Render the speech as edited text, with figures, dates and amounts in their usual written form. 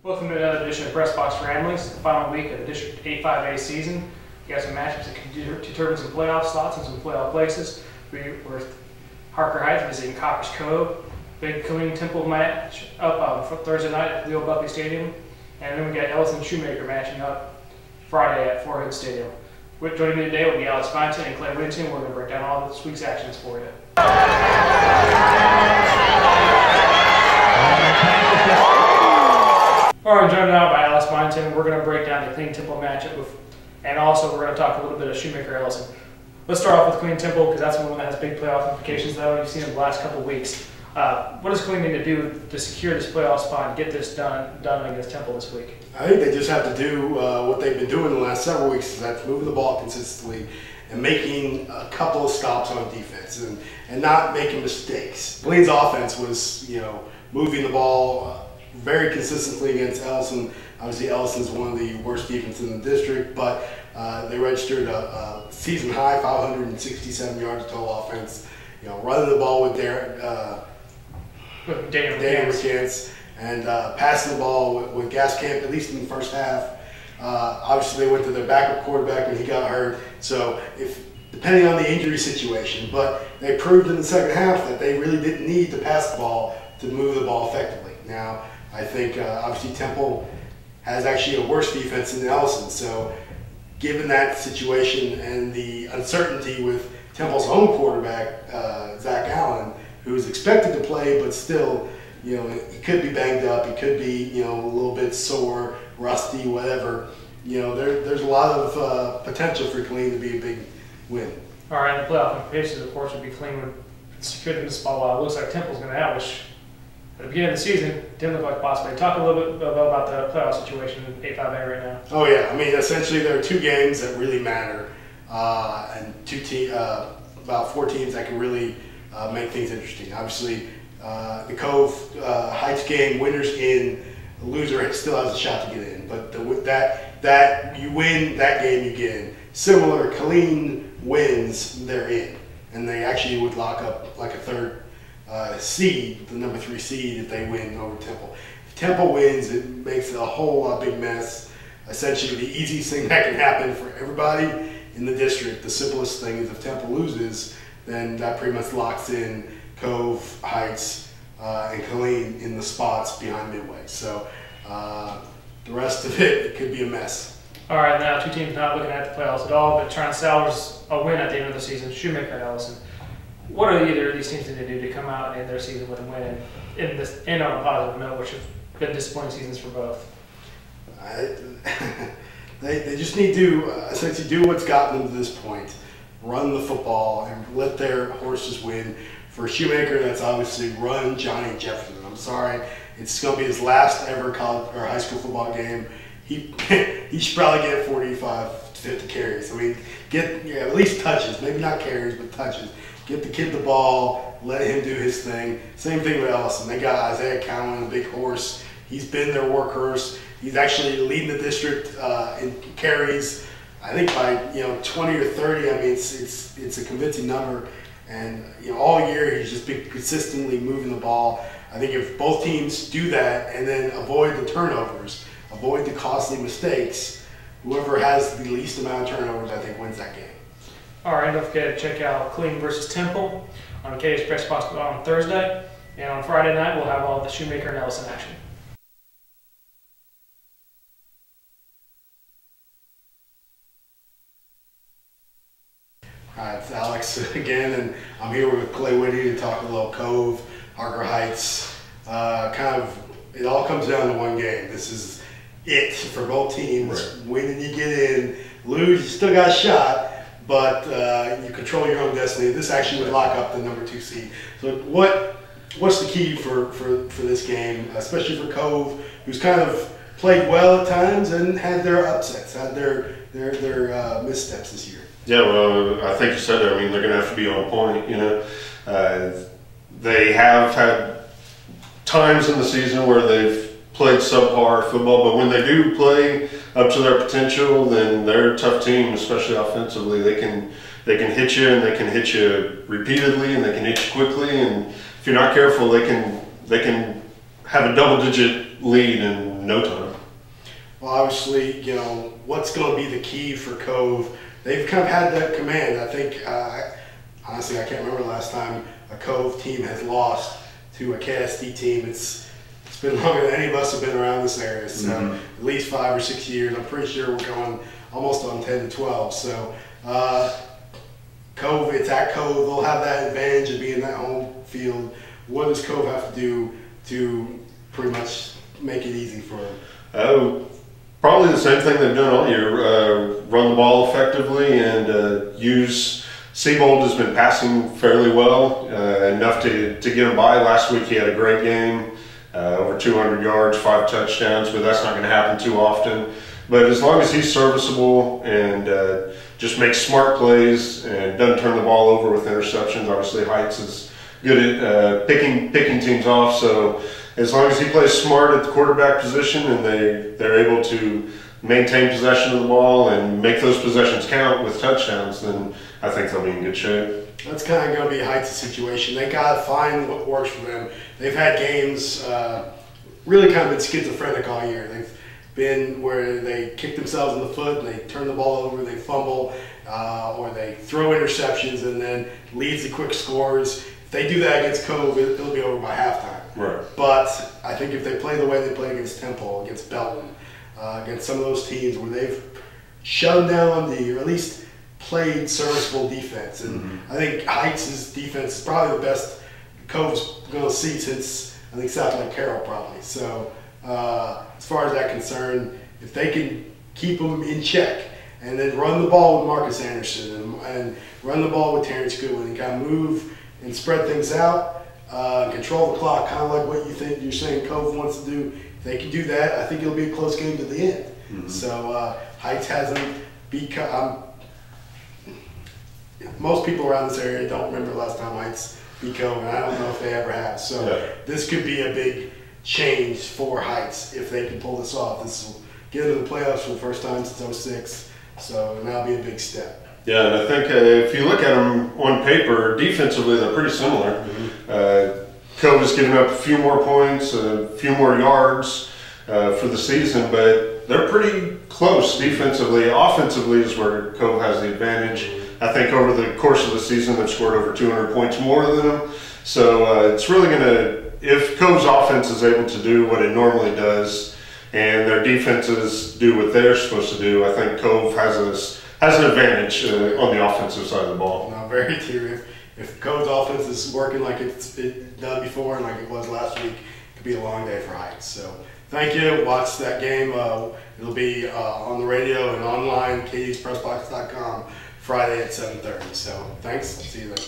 Welcome to another edition of Pressbox Ramblings, the final week of the District 8-5A season. We got some matchups that can determine some playoff slots and some playoff places. We're Harker Heights visiting Copper's Cove. Big Killeen Temple match up on Thursday night at Leo Buckley Stadium. And then we got Ellison Shoemaker matching up Friday at Fort Hood Stadium. Joining me today will be Alex Byington and Clay Whittington. We're going to break down all this week's actions for you. All right, joined now by Alex Byington. We're going to break down the Killeen Temple matchup, and also we're going to talk a little bit of Shoemaker Ellison. Let's start off with Killeen Temple because that's one that has big playoff implications that we've seen in the last couple of weeks. What does Killeen need to do to secure this playoff spot and get this done against Temple this week? I think they just have to do what they've been doing the last several weeks, is that's moving the ball consistently and making a couple of stops on defense and not making mistakes. Killeen's offense was, moving the ball very consistently against Ellison. Obviously, Ellison's one of the worst defenses in the district, but they registered a season high 567 yards of total offense. Running the ball with Daniel McCants and passing the ball with Gascamp, at least in the first half. Obviously, they went to their backup quarterback when he got hurt. So, depending on the injury situation, but they proved in the second half that they really didn't need to pass the ball to move the ball effectively. Now, I think obviously Temple has actually a worse defense than Ellison. So, given that situation and the uncertainty with Temple's home quarterback, Zach Allen, who is expected to play, but still, he could be banged up. He could be, a little bit sore, rusty, whatever. There's a lot of potential for Killeen to be a big win. All right, and the playoff implications, of course, would be Killeen would secure them this spot. While it looks like Temple's going to have, which at the beginning of the season didn't look like possibly. Talk a little bit about the playoff situation in 8-5A right now. Oh yeah, essentially there are two games that really matter, and about 4 teams that can really make things interesting. Obviously, the Cove Heights game, winners in, the loser still has a shot to get in. But that you win that game, you get in. Similar, Killeen wins, they're in, and they actually would lock up like a third seed, the number 3 seed, if they win over Temple. If Temple wins, it makes it a whole lot big mess. Essentially, the easiest thing that can happen for everybody in the district, the simplest thing is if Temple loses, then that pretty much locks in Cove Heights and Killeen in the spots behind Midway. So the rest of it could be a mess. All right, now 2 teams not looking at the playoffs at all, but trying to salvage a win at the end of the season, Shoemaker and Ellison. What are either of these teams going to do to come out and end their season with a win and end on a positive note, which have been disappointing seasons for both? They just need to essentially do what's gotten them to this point. Run the football and let their horses win. For Shoemaker, that's obviously run Johnny Jefferson. I'm sorry, it's going to be his last ever college or high school football game. He should probably get 45 to 50 carries. Get at least touches, maybe not carries, but touches. Get the kid the ball, let him do his thing. Same thing with Ellison. They got Isaiah Cowan, a big horse. He's been their workhorse. He's actually leading the district in carries. I think by 20 or 30. It's a convincing number, and all year he's just been consistently moving the ball. I think if both teams do that and then avoid the turnovers, avoid the costly mistakes, whoever has the least amount of turnovers, I think, wins that game. All right, don't forget to check out Killeen versus Temple on KH Pressbox on Thursday, and on Friday night we'll have all the Shoemaker and Ellison action. Hi, it's Alex again, and I'm here with Clay Whittington to talk a little Cove, Harker Heights. It all comes down to one game. This is it for both teams. Right. Win and you get in. Lose, you still got a shot, but you control your own destiny. This actually would lock up the number 2 seed. So what's the key for this game, especially for Cove, who's kind of played well at times and had their upsets, had their missteps this year? Yeah, well, I think you said it. They're going to have to be on point. They have had times in the season where they've played subpar football, but when they do play up to their potential, then they're a tough team, especially offensively. They can hit you, and they can hit you repeatedly, and they can hit you quickly. And if you're not careful, they can have a double-digit lead and in no time. Well, obviously, what's going to be the key for Cove? They've kind of had that command. I think, honestly, I can't remember the last time a Cove team has lost to a KSD team. It's been longer than any of us have been around this area. So at least 5 or 6 years. I'm pretty sure we're going almost on 10 to 12. So Cove, it's at Cove. They'll have that advantage of being that home field. What does Cove have to do to pretty much make it easy for them? Probably the same thing they've done all year. Run the ball effectively and use. Seabold has been passing fairly well, enough to get him by. Last week he had a great game, over 200 yards, 5 touchdowns, but that's not going to happen too often. But as long as he's serviceable and just makes smart plays and doesn't turn the ball over with interceptions, obviously Heights is good at picking teams off. So as long as he plays smart at the quarterback position and they're able to maintain possession of the ball and make those possessions count with touchdowns, then I think they'll be in good shape. That's kind of going to be Heights' situation. They got to find what works for them. They've had games really kind of been schizophrenic all year. They've been where they kick themselves in the foot and they turn the ball over, they fumble, or they throw interceptions and then leads to quick scores. If they do that against Cove, it'll be over by halftime. Right. But I think if they play the way they played against Temple, against Belton, against some of those teams where they've shut them down on D, or at least played serviceable defense. And I think Heights' defense is probably the best Cove's going to see since, I think, South Lake Carroll probably. So as far as that concerned, if they can keep them in check and then run the ball with Marcus Anderson and run the ball with Terrence Goodwin and kind of move and spread things out, control the clock, kind of like what you think you're saying Cove wants to do. If they can do that, I think it'll be a close game to the end. So Heights hasn't become. Most people around this area don't remember the last time Heights beat Cove, and I don't know if they ever have. So this could be a big change for Heights if they can pull this off. This will get into the playoffs for the first time since 06, so that'll be a big step. Yeah, and I think if you look at them on paper, defensively they're pretty similar. Cove has given up a few more points, a few more yards for the season, but they're pretty close defensively. Offensively is where Cove has the advantage. I think over the course of the season they've scored over 200 points more than them. So it's really going to, if Cove's offense is able to do what it normally does and their defenses do what they're supposed to do, I think Cove has an advantage on the offensive side of the ball. No, very true. If Cove's offense is working like it's done before and like it was last week, it could be a long day for Heights. So thank you. Watch that game. It'll be on the radio and online, KDsPressbox.com, Friday at 7:30. So thanks. See you then.